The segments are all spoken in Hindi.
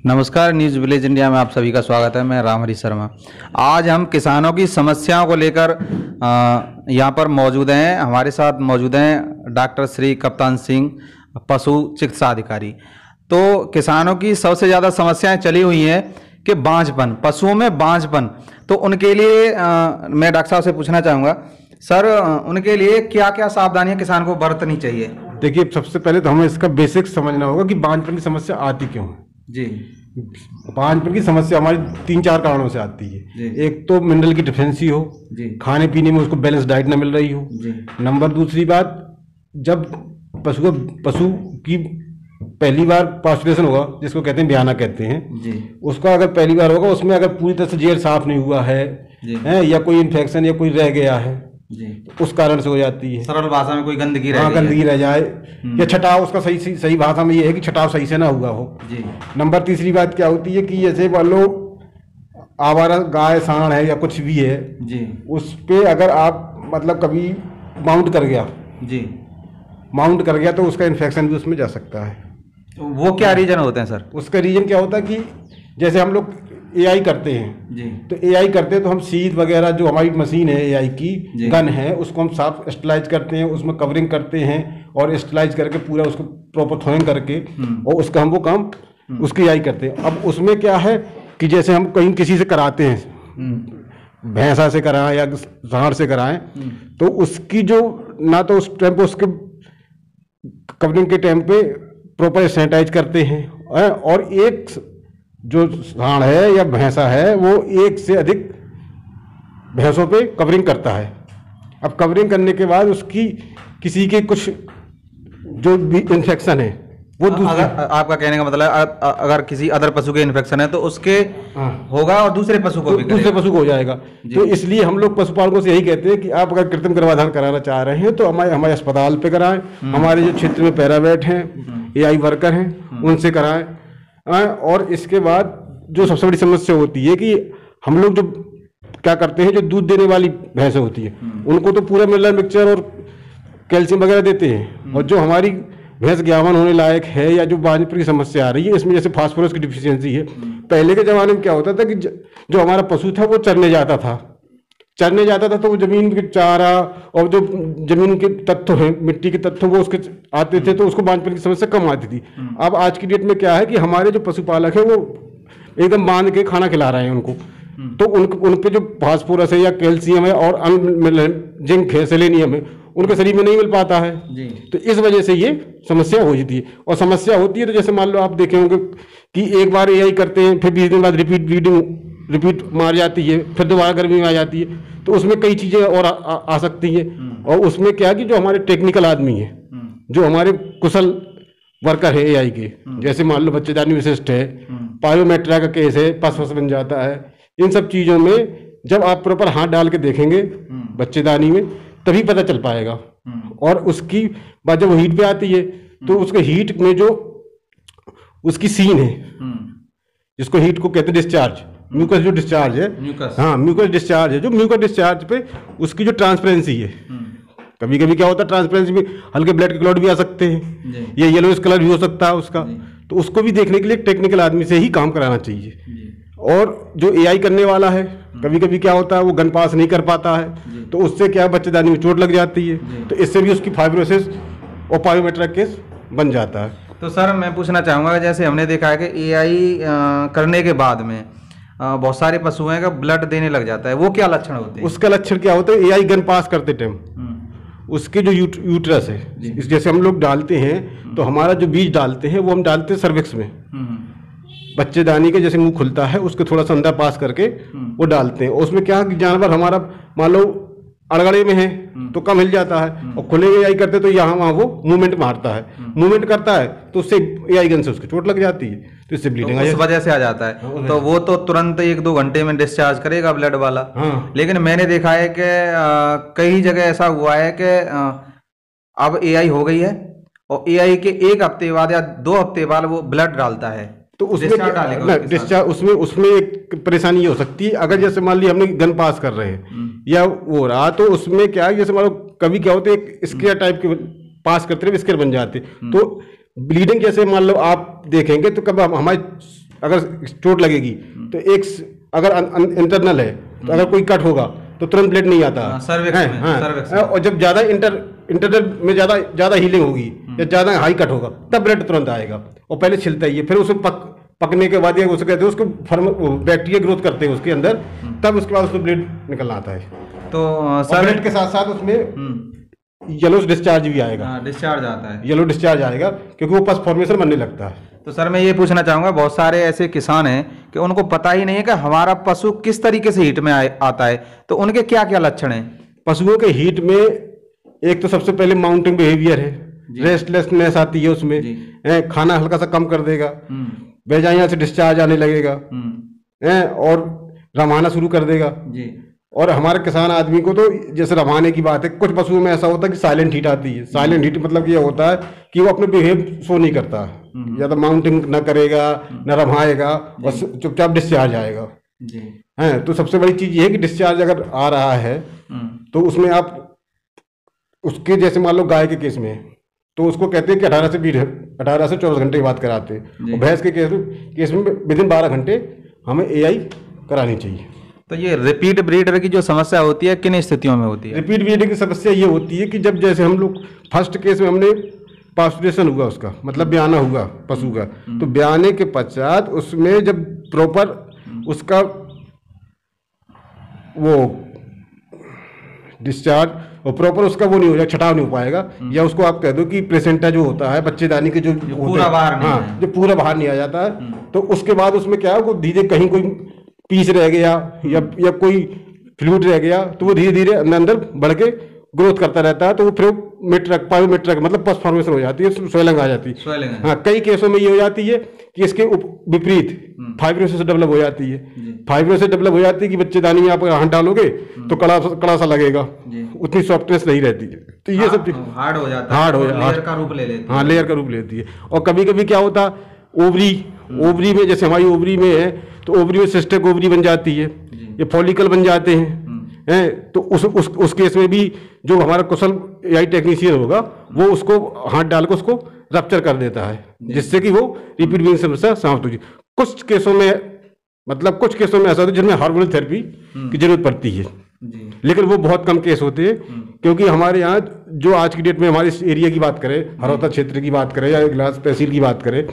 नमस्कार, न्यूज़ विलेज इंडिया में आप सभी का स्वागत है। मैं रामहरी शर्मा। आज हम किसानों की समस्याओं को लेकर यहाँ पर मौजूद हैं। हमारे साथ मौजूद हैं डॉक्टर श्री कप्तान सिंह, पशु चिकित्सा अधिकारी। तो किसानों की सबसे ज़्यादा समस्याएं चली हुई हैं कि बांझपन, पशुओं में बांझपन। तो उनके लिए मैं डॉक्टर साहब से पूछना चाहूँगा, सर उनके लिए क्या क्या सावधानियाँ किसान को बरतनी चाहिए? देखिए, सबसे पहले तो हमें इसका बेसिक समझना होगा कि बांझपन की समस्या आती क्यों है। जी, बांझपन की समस्या हमारी 3-4 कारणों से आती है। एक तो मिनरल की डिफिशियंसी हो, खाने पीने में उसको बैलेंस डाइट ना मिल रही हो। नंबर दूसरी बात, जब पशु की पहली बार पास्चुरेशन होगा, जिसको कहते हैं ब्याना कहते हैं, उसका अगर पहली बार होगा, उसमें अगर पूरी तरह से जेर साफ नहीं हुआ है या कोई इन्फेक्शन या कोई रह गया है, तो उस कारण से हो जाती है। सरल भाषा में कोई गंदगी रह जाए या छटाव, उसका सही भाषा में ये है कि छटाव सही से ना हुआ हो। नंबर तीसरी बात क्या होती है कि जैसे मान लो आवारा गाय सांड है या कुछ भी है, उस पे अगर आप मतलब कभी माउंट कर गया तो उसका इन्फेक्शन भी उसमें जा सकता है। वो क्या रीजन होते हैं सर? उसका रीजन क्या होता है कि जैसे हम लोग एआई करते हैं, तो एआई करते हैं तो हम सीध वगैरह जो हमारी मशीन है, एआई की गन है, उसको हम साफ स्टलाइज करते हैं, उसमें कवरिंग करते हैं और स्टलाइज करके पूरा उसको प्रॉपर थ्रोइंग करके और उसका हम वो काम उसकी एआई करते हैं। अब उसमें क्या है कि जैसे हम कहीं किसी से कराते हैं, भैंसा से कराएं या सांड से कराएं, तो उसकी जो ना तो उस टाइम पे उसके कवरिंग के टाइम पे प्रॉपर सैनिटाइज करते हैं, और एक जो सांड है या भैंसा है वो एक से अधिक भैंसों पे कवरिंग करता है। अब कवरिंग करने के बाद उसकी किसी के कुछ जो भी इन्फेक्शन है वो आपका कहने का मतलब है अगर किसी अदर पशु के इन्फेक्शन है तो उसके होगा और दूसरे पशु को भी दूसरे पशु को हो जाएगा। तो इसलिए हम लोग पशुपालकों से यही कहते हैं कि आप अगर कृत्रिम गर्भाधान कराना चाह रहे हैं तो हमारे अस्पताल पे कराएं, हमारे जो क्षेत्र में पैरावेट हैं, एआई वर्कर हैं, उनसे कराएं। और इसके बाद जो सबसे बड़ी समस्या होती है कि हम लोग जो क्या करते हैं, जो दूध देने वाली भैंसें होती है उनको तो पूरा मिनरल मिक्सचर और कैल्शियम वगैरह देते हैं, और जो हमारी भैंस ज्ञावन होने लायक है या जो बांझपन की समस्या आ रही है, इसमें जैसे फास्फोरस की डिफिशियंसी है। पहले के ज़माने में क्या होता था कि जो हमारा पशु था वो चरने जाता था तो वो जमीन के चारा और जो जमीन के तत्व हैं, मिट्टी के तत्व, वो उसके आते थे, तो उसको बांझपन की समस्या कम आती थी। अब आज की डेट में क्या है कि हमारे जो पशुपालक हैं वो एकदम बांध के खाना खिला रहे हैं उनको, तो उनके जो फास्फोरस है या कैल्शियम है और जिंक है, सेलेनियम है, उनके शरीर में नहीं मिल पाता है। तो इस वजह से ये समस्या हो जाती है। और समस्या होती है तो जैसे मान लो आप देखे होंगे कि एक बार एआई करते हैं, फिर 20 दिन बाद रिपीट मार जाती है, फिर दोबारा गर्मी में आ जाती है, तो उसमें कई चीज़ें और आ सकती हैं। और उसमें क्या कि जो हमारे टेक्निकल आदमी हैं, जो हमारे कुशल वर्कर है एआई के, जैसे मान लो बच्चेदानी विशिष्ट है, पायोमेट्रा का केस है, पस बन जाता है, इन सब चीज़ों में जब आप प्रॉपर हाथ डाल के देखेंगे बच्चेदानी में, तभी पता चल पाएगा। और उसकी बात जब हीट पे आती है तो उसके हीट में जो उसकी सीन है, जिसको हीट को कहते हैं डिस्चार्ज, म्यूकस जो डिस्चार्ज है, म्यूकस डिस्चार्ज है, जो म्यूकस डिस्चार्ज पे उसकी जो ट्रांसपेरेंसी है, कभी कभी क्या होता है ट्रांसपेरेंसी में हल्के ब्लड के क्लॉट भी आ सकते हैं, ये येलोइश कलर भी हो सकता है उसका, तो उसको भी देखने के लिए टेक्निकल आदमी से ही काम कराना चाहिए। और जो एआई करने वाला है, कभी कभी क्या होता है वो गन पास नहीं कर पाता है, तो उससे क्या बच्चेदानी में चोट लग जाती है, तो इससे भी उसकी फाइब्रोसिस और पायोमेट्रा केस बन जाता है। तो सर मैं पूछना चाहूँगा, जैसे हमने देखा है कि एआई करने के बाद में बहुत सारे पशु हैं का ब्लड देने लग जाता है, वो क्या लक्षण होते हैं? उसका लक्षण क्या होता है, एआई गन पास करते टाइम उसके जो यूट्रस है, जैसे हम लोग डालते हैं तो हमारा जो बीज डालते हैं वो हम डालते हैं सर्विक्स में, बच्चेदानी के जैसे मुंह खुलता है उसके थोड़ा सा अंदर पास करके वो डालते हैं। उसमें क्या जानवर हमारा मान लो अड़गड़े में है तो कम हिल जाता है, और खुले एआई करते तो यहाँ वहाँ वो मूवमेंट मारता है, मूवमेंट करता है तो उससे एआई गन से उसकी चोट लग जाती है, तो इससे ब्लीडिंग उस वजह से आ जाता है। तो वो तो तुरंत 1-2 घंटे में डिस्चार्ज करेगा ब्लड वाला। लेकिन मैंने देखा है कि कई जगह ऐसा हुआ है कि अब एआई हो गई है और एआई के 1 हफ्ते बाद या 2 हफ्ते बाद वो ब्लड डालता है, तो उसमें डिस्चार्ज उसमें एक परेशानी हो सकती है। अगर जैसे मान ली हमने गन पास कर रहे हैं या वो रहा, तो उसमें क्या है, जैसे मान लो कभी क्या होते हैं स्केयर टाइप के पास करते रहे, स्केयर बन जाते, तो ब्लीडिंग जैसे मान लो आप देखेंगे तो कब हमारे अगर चोट लगेगी तो एक अगर इंटरनल है तो अगर कोई कट होगा तो तुरंत ब्लड नहीं आता है। और जब ज्यादा इंटरनल में ज्यादा हीलिंग होगी या ज्यादा हाई कट होगा तब ब्लड तुरंत आएगा, और पहले छिलता ही है, फिर उसे पकने के बाद उसे कहते हैं उसको बैक्टीरिया ग्रोथ करते हैं उसके अंदर, तब उसके बाद उसको ब्लड निकलना आता है। तो सर ब्लड के साथ साथ उसमें येलो डिस्चार्ज भी आएगा। डिस्चार्ज आता है, येलो डिस्चार्ज आएगा क्योंकि वो पस फॉर्मेशन बनने लगता है। तो सर मैं ये पूछना चाहूँगा, बहुत सारे ऐसे किसान हैं कि उनको पता ही नहीं है कि हमारा पशु किस तरीके से हीट में आता है, तो उनके क्या क्या लक्षण हैं? पशुओं के हीट में एक तो सबसे पहले माउंटिंग बिहेवियर है, रेस्टलेसनेस आती है उसमें, खाना हल्का सा कम कर देगा, बेजाया से डिस्चार्ज आने लगेगा, और रमाना शुरू कर देगा जी। और हमारे किसान आदमी को तो जैसे रमाने की बात है, कुछ पशुओं में ऐसा होता है कि साइलेंट हीट आती है। साइलेंट हीट मतलब ये होता है कि वो अपने बिहेव शो नहीं करता, या तो माउंटिंग न करेगा न रमाएगा और चुपचाप डिस्चार्ज आएगा जी। है तो सबसे बड़ी चीज ये है कि डिस्चार्ज अगर आ रहा है तो उसमें आप उसके जैसे मान लो गाय के केस में तो उसको कहते हैं कि 18 से 24 घंटे की बात कराते हैं, और भैंस के केस में विदिन 12 घंटे हमें एआई करानी चाहिए। तो ये रिपीट ब्रीडर की जो समस्या होती है किन स्थितियों में होती है? रिपीट ब्रीडर की समस्या ये होती है कि जब जैसे हम लोग फर्स्ट केस में हमने पास्चुरेशन हुआ उसका मतलब ब्याना हुआ पशु का, तो ब्याने के पश्चात उसमें जब प्रॉपर उसका वो डिस्चार्ज और प्रॉपर उसका वो नहीं हो जाएगा, छटाव नहीं हो पाएगा, या उसको आप कह दो कि प्लेसेंटा जो होता है बच्चेदानी के जो पूरा बाहर नहीं, हाँ, जो पूरा बाहर नहीं आ जाता है, तो उसके बाद उसमें क्या है वो धीरे कहीं कोई पीस रह गया या कोई फ्लूइड रह गया तो वो धीरे धीरे अंदर बढ़ के ग्रोथ करता रहता है, तो वो फिर पायोमेट्रिक मतलब पस फॉर्मेशन हो जाती है, स्वेलिंग आ जाती है। हाँ कई केसों में ये हो जाती है कि इसके विपरीत फाइब्रोसिस डेवलप हो जाती है। फाइब्रोसिस डेवलप हो जाती है कि बच्चेदानी में आप हाथ डालोगे तो कड़ा सा लगेगा, उतनी सॉफ्टनेस नहीं रहती है, तो ये सब हार्ड हो जाता है, लेयर का रूप ले लेती है। हाँ लेयर का रूप लेती है। और कभी कभी क्या होता है ओवरी में, जैसे हमारी ओवरी में है तो ओवरी में सिस्टिक ओवरी बन जाती है, ये फॉलिकल बन जाते हैं तो उस केस में भी जो हमारा कुशल एआई टेक्नीशियन होगा वो उसको हाथ डाल के उसको रप्चर कर देता है, जिससे कि वो रिपीट ब्रीडिंग समस्या समाप्त हो जाए। कुछ केसों में ऐसा होता है जिनमें हार्मोनल थेरेपी की जरूरत पड़ती है, लेकिन वो बहुत कम केस होते हैं, क्योंकि हमारे यहाँ जो आज की डेट में हमारे इस एरिया की बात करें, हरौता क्षेत्र की बात करें या इगलास तहसील की बात करें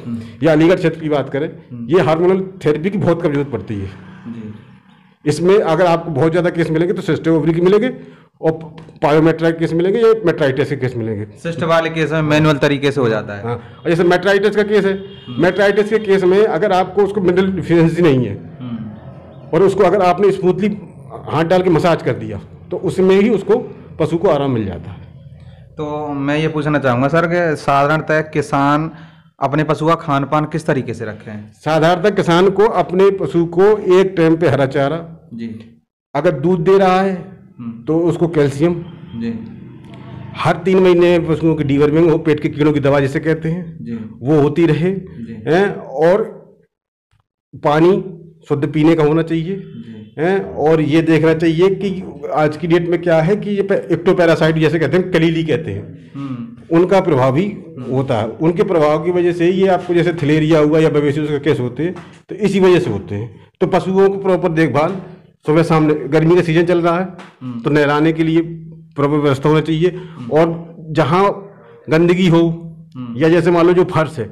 या अलीगढ़ क्षेत्र की बात करें, ये हार्मोनल थेरेपी की बहुत कम जरूरत पड़ती है। इसमें अगर आपको बहुत ज्यादा केस मिलेंगे तो सिस्टिक ओवरी के मिलेंगे और पायोमेट्राइक केस मिलेंगे या मेट्राइटिस के केस मिलेंगे। सिस्ट वाले केस में मैनुअल तरीके से हो जाता है। हाँ, और जैसे मेट्राइटिस का केस है, मेट्राइटिस के केस में अगर आपको उसको मिनरल डिफिशिएंसी नहीं है और उसको अगर आपने स्मूथली हाथ डाल के मसाज कर दिया तो उसमें ही उसको पशु को आराम मिल जाता है। तो मैं ये पूछना चाहूँगा सर कि साधारणतः किसान अपने पशु का खान पान किस तरीके से रखें? साधारणतः किसान को अपने पशु को एक टाइम पे हरा चारा जी, अगर दूध दे रहा है तो उसको कैल्शियम जी, हर 3 महीने पशुओं की डीवर्मिंग हो, पेट के कीड़ों की दवा जिसे कहते हैं जी, वो होती रहे हैं, और पानी शुद्ध पीने का होना चाहिए हैं, और ये देखना चाहिए कि आज की डेट में क्या है कि ये एक्टोपैरासाइट जैसे कहते हैं, कलीली कहते हैं, उनका प्रभाव भी होता है। उनके प्रभाव की वजह से ये आपको जैसे थलेरिया हुआ या बवेसियस का केस होते हैं तो इसी वजह से होते हैं। तो पशुओं को प्रॉपर देखभाल, सुबह सामने गर्मी का सीजन चल रहा है तो नहलाने के लिए प्रॉपर व्यवस्था होना चाहिए, और जहाँ गंदगी हो या जैसे मान लो जो फर्श है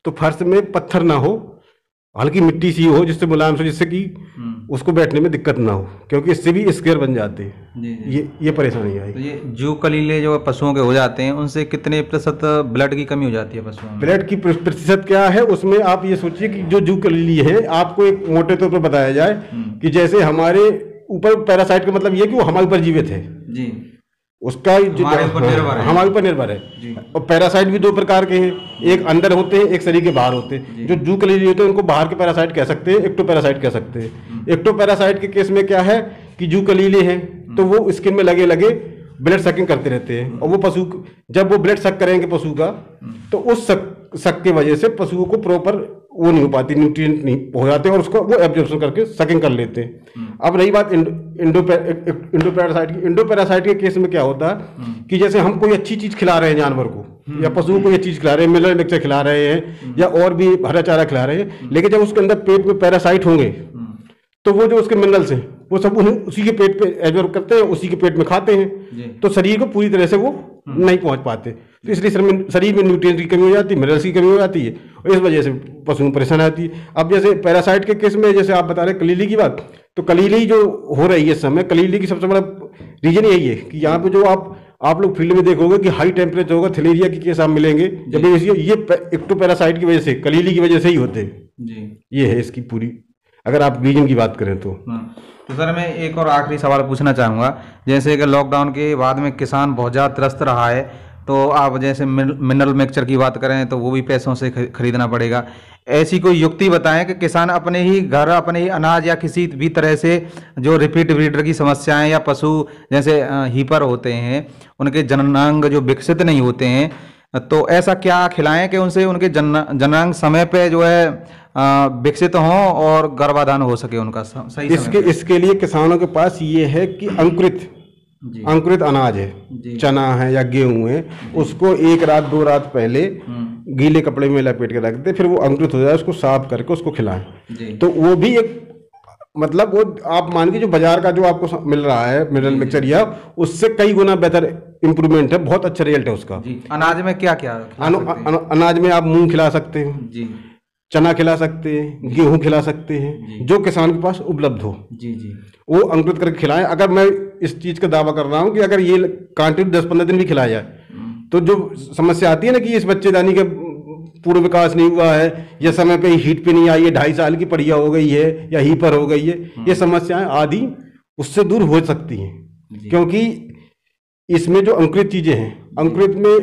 तो फर्श में पत्थर ना हो, हल्की मिट्टी सी हो जिससे मुलायम से, जिससे कि उसको बैठने में दिक्कत ना हो, क्योंकि इससे भी स्केयर बन जाते हैं। ये परेशानी आई। तो ये जू कलीले जो पशुओं के हो जाते हैं उनसे कितने प्रतिशत ब्लड की कमी हो जाती है पशुओं में? ब्लड की प्रतिशत क्या है उसमें आप ये सोचिए कि जो जू कलीली है, आपको एक मोटे तौर पर बताया जाए कि जैसे हमारे ऊपर पैरासाइट का मतलब ये कि वो हमारे ऊपर जीवित है जी, उसका हमारे ऊपर निर्भर है। और पैरासाइट भी 2 प्रकार के हैं, एक अंदर होते हैं, एक शरीर के बाहर होते हैं। जो जू कलीली होते हैं उनको बाहर के पैरासाइट कह सकते हैं, एक्टोपैरासाइट कह सकते हैं। एक्टोपैरासाइट के केस में क्या है कि जू कलीले हैं तो वो स्किन में लगे ब्लड सकिंग करते रहते हैं, और वो पशु जब वो ब्लड सक करेंगे पशु का तो उस सक की वजह से पशुओं को प्रॉपर वो नहीं हो पाती, न्यूट्रिएंट नहीं हो जाते और उसको वो एब्जॉर्प्शन करके सकिंग कर लेते हैं। अब रही बात इंडोपैरासाइट की, इंडोपैरासाइट के केस में क्या होता है कि जैसे हम कोई अच्छी चीज खिला रहे हैं जानवर को, या पशुओं को ये चीज खिला रहे हैं, मिनरल मिक्सचर खिला रहे हैं या और भी हरा चारा खिला रहे हैं, लेकिन जब उसके अंदर पेट में पैरासाइट होंगे तो वो जो उसके मिनरल्स हैं वो सब उन्हें उसी के पेट पे एब्जॉर्ब करते हैं, उसी के पेट में खाते हैं, तो शरीर को पूरी तरह से वो नहीं पहुंच पाते। तो इसलिए शरीर में न्यूट्रिएंट्स की कमी हो जाती है, मिनरल्स की कमी हो जाती है, और इस वजह से पशुओं में परेशानी आती है। अब जैसे पैरासाइट के केस में जैसे आप बता रहे कलीली की बात, तो कलीली जो हो रही है इस समय, कलीली की सबसे बड़ा रीजन यही है कि यहाँ पे जो आप लोग फील्ड में देखोगे कि हाई टेम्परेचर होगा, थैलेरिया के केस आप मिलेंगे, जब ये एक्टोपैरासाइट की वजह से, कलीली की वजह से ही होते हैं। ये है इसकी पूरी, अगर आप रीजन की बात करें तो सर मैं एक और आखिरी सवाल पूछना चाहूँगा, जैसे कि लॉकडाउन के बाद में किसान बहुत ज़्यादा त्रस्त रहा है, तो आप जैसे मिनरल मिक्सचर की बात करें तो वो भी पैसों से खरीदना पड़ेगा। ऐसी कोई युक्ति बताएं कि किसान अपने ही घर, अपने ही अनाज या किसी भी तरह से जो रिपीट ब्रीडर की समस्याएं या पशु जैसे हीपर होते हैं उनके जननांग जो विकसित नहीं होते हैं, तो ऐसा क्या खिलाएं कि उनसे उनके जननांग समय पे जो है विकसित हों और गर्भाधान हो सके उनका सही इसके लिए किसानों के पास ये है कि अंकुरित अनाज है, चना है या गेहूं है, उसको 1 रात 2 रात पहले गीले कपड़े में लपेट के रख दे, फिर वो अंकुरित हो जाए उसको साफ करके उसको खिलाएं। तो वो भी एक मतलब वो आप मान के जो बाजार का जो आपको मिल रहा है मिनरल मिक्सचर या उससे कई गुना बेहतर इंप्रूवमेंट है, बहुत अच्छा रिजल्ट है उसका। अनाज में क्या क्या अनाज में आप मूंग खिला सकते हैं, चना खिला सकते हैं, गेहूं खिला सकते हैं, जो किसान के पास उपलब्ध हो वो अंकुरित करके खिलाएं। अगर मैं इस चीज का दावा कर रहा हूं कि अगर ये कंटिन्यू 10-15 दिन भी खिलाया जाए तो जो समस्या आती है ना कि इस बच्चेदानी का पूर्ण विकास नहीं हुआ है, या समय पे हीट पे नहीं आई है, 2.5 साल की पड़िया हो गई है या हीपर हो गई है, ये समस्याएं आदि उससे दूर हो सकती हैं, क्योंकि इसमें जो अंकुरित चीजें हैं, अंकुरित में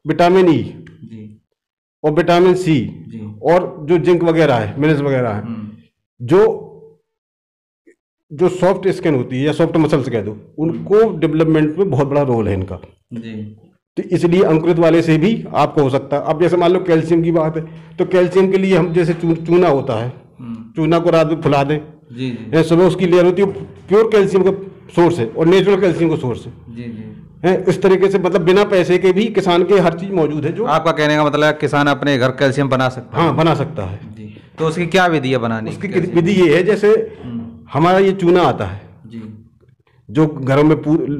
विटामिन ई और विटामिन सी और जो जिंक वगैरह है, मिनरल्स वगैरह है, जो सॉफ्ट स्किन होती है या सॉफ्ट मसल्स कह दो, उनको डेवलपमेंट में बहुत बड़ा रोल है इनका। तो इसलिए अंकुरित वाले से भी आपको हो सकता है। अब जैसे मान लो कैल्शियम की बात है, तो कैल्शियम के लिए हम जैसे चूना होता है, चूना को रात में फुला दें, सुबह उसकी लेयर होती है, प्योर कैल्शियम का सोर्स है और नेचुरल कैल्शियम का सोर्स है। इस तरीके से मतलब बिना पैसे के भी किसान के हर चीज मौजूद है। जो आपका कहने का मतलब है किसान अपने घर कैल्शियम बना सकता है? हाँ, बना सकता है। तो उसकी क्या विधि है बनाने की? उसकी विधि ये है, जैसे हमारा ये चूना आता है जो घरों में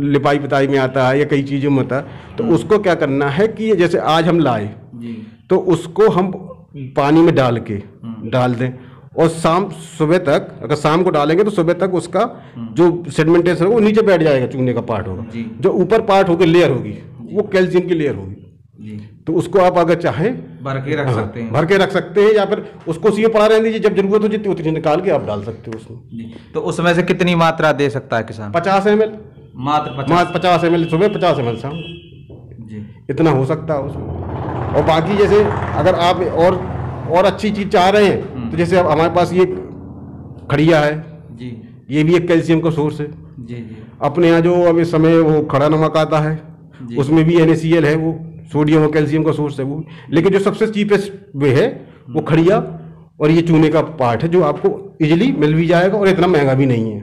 लिपाई पिताई में आता है या कई चीजों में होता है, तो उसको क्या करना है कि जैसे आज हम लाए तो उसको हम पानी में डाल दें, और सुबह तक, अगर शाम को डालेंगे तो सुबह तक उसका जो सेडिमेंटेशन होगा वो नीचे बैठ जाएगा, चूने का पार्ट होगा, जो ऊपर पार्ट होकर लेयर होगी वो कैल्शियम की लेयर होगी। तो उसको आप अगर चाहे भर के रख सकते हैं, भर के रख सकते हैं, या फिर उसको उसी में पड़ा रहने दीजिए, जब जरूरत हो जितनी उतनी निकाल के आप डाल सकते हो उसमें। तो उसमें से कितनी मात्रा दे सकता है किसान? 50 ml, मात्र 50 ml सुबह, 50 ml शाम, इतना हो सकता है उसमें। और बाकी जैसे अगर आप और अच्छी चीज चाह रहे हैं तो जैसे अब हमारे पास ये खड़िया है, ये भी एक कैल्शियम का सोर्स है। अपने यहाँ जो अब इस समय वो खड़ा नमक आता है उसमें भी NaCl है, वो सोडियम और कैल्शियम का सोर्स है वो। लेकिन जो सबसे चीपेस्ट वे है वो खड़िया और ये चूने का पार्ट है, जो आपको इजीली मिल भी जाएगा और इतना महंगा भी नहीं है।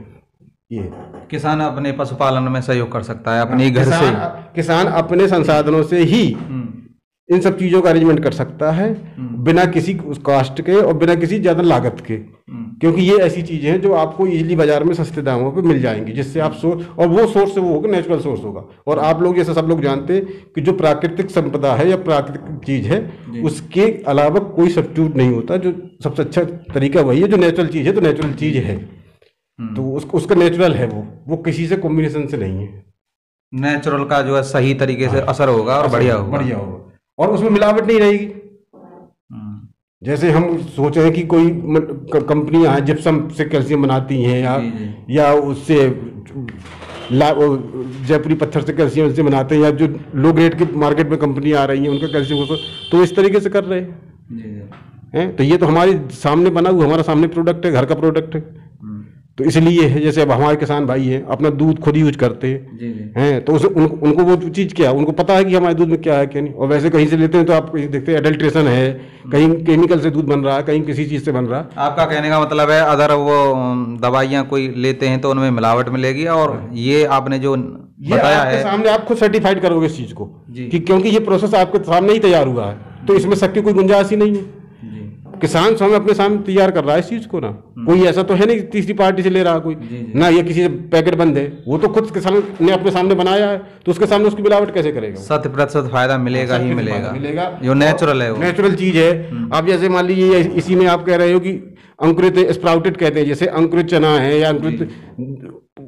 ये किसान अपने पशुपालन में सहयोग कर सकता है अपने घर से, किसान अपने संसाधनों से ही इन सब चीजों का अरेंजमेंट कर सकता है, बिना किसी कॉस्ट के और बिना किसी ज्यादा लागत के, क्योंकि ये ऐसी चीजें हैं जो आपको इजीली बाजार में सस्ते दामों पे मिल जाएंगी, जिससे आप और वो सोर्स वो होगा, नेचुरल सोर्स होगा। और आप लोग जैसे सब लोग जानते हैं कि जो प्राकृतिक संपदा है या प्राकृतिक चीज है उसके अलावा कोई सब्स्टिट्यूट नहीं होता। जो सबसे अच्छा तरीका वही है, जो नेचुरल चीज है तो नेचुरल चीज है, तो उसका नेचुरल है, वो किसी से कॉम्बिनेशन से नहीं है। नेचुरल का जो है सही तरीके से असर होगा और बढ़िया होगा, और उसमें मिलावट नहीं रहेगी। जैसे हम सोच रहे हैं कि कोई कंपनियां हैं जिप्सम से कैल्शियम बनाती हैं या उससे जयपुरी पत्थर से कैल्शियम से बनाते हैं, या जो लो ग्रेड की मार्केट में कंपनी आ रही हैं उनका कैल्शियम को, तो इस तरीके से कर रहे हैं। तो ये तो हमारे सामने बना हुआ, हमारा सामने प्रोडक्ट है, घर का प्रोडक्ट है। तो इसलिए है, जैसे अब हमारे किसान भाई हैं अपना दूध खुद ही यूज करते हैं, तो उनको वो चीज़ क्या, उनको पता है कि हमारे दूध में क्या है क्या नहीं। और वैसे कहीं से लेते हैं तो आप देखते हैं एडल्ट्रेशन है, कहीं केमिकल से दूध बन रहा है, कहीं किसी चीज़ से बन रहा है। आपका कहने का मतलब है अगर वो दवाइयाँ कोई लेते हैं तो उनमें मिलावट मिलेगी, और ये आपने जो ये बताया आपके है। सामने आप खुद सर्टिफाइड करोगे इस चीज को जी। कि क्योंकि ये प्रोसेस आपके सामने ही तैयार हुआ है, तो इसमें शक की कोई गुंजाइश ही नहीं है। जी किसान स्वयं अपने सामने तैयार कर रहा है इस चीज को ना, कोई ऐसा तो है नहीं तीसरी पार्टी से ले रहा कोई ना, ये किसी से पैकेट बंद है, वो तो खुद किसान ने अपने सामने बनाया है, तो उसके सामने उसकी मिलावट कैसे करेगा? 100% फायदा मिलेगा ही मिलेगा, मिलेगा, जो नेचुरल है वो। नेचुरल चीज है। आप जैसे मान लीजिए इसी में आप कह रहे हो कि अंकुरित स्प्राउटेड कहते हैं, जैसे अंकुरित चना है या अंकुरित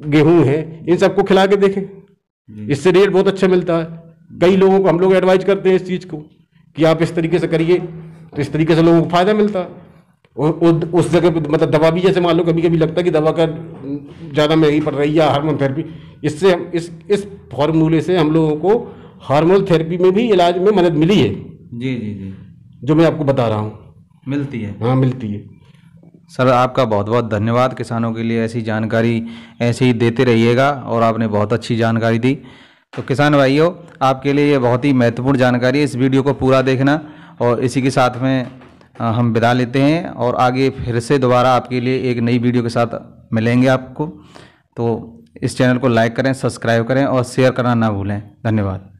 गेहूं है, इन सबको खिला के देखें, इससे रेट बहुत अच्छा मिलता है। कई लोगों को हम लोग एडवाइज करते हैं इस चीज को कि आप इस तरीके से करिए, तो इस तरीके से लोगों को फायदा मिलता है। और उस जगह पे मतलब दवा भी, जैसे मान लो कभी कभी लगता है कि दवा का ज़्यादा महंगी पड़ रही है हार्मोन थेरेपी, इससे हम इस फॉर्मूले से हम लोगों को हार्मोन थेरेपी में भी इलाज में मदद मिली है। जी जी जी, जो मैं आपको बता रहा हूँ, मिलती है। हाँ मिलती है। सर आपका बहुत बहुत धन्यवाद। किसानों के लिए ऐसी जानकारी ऐसे ही देते रहिएगा, और आपने बहुत अच्छी जानकारी दी। तो किसान भाइयों, आपके लिए ये बहुत ही महत्वपूर्ण जानकारी है, इस वीडियो को पूरा देखना। और इसी के साथ में हम विदा लेते हैं, और आगे फिर से दोबारा आपके लिए एक नई वीडियो के साथ मिलेंगे आपको। तो इस चैनल को लाइक करें, सब्सक्राइब करें और शेयर करना ना भूलें। धन्यवाद।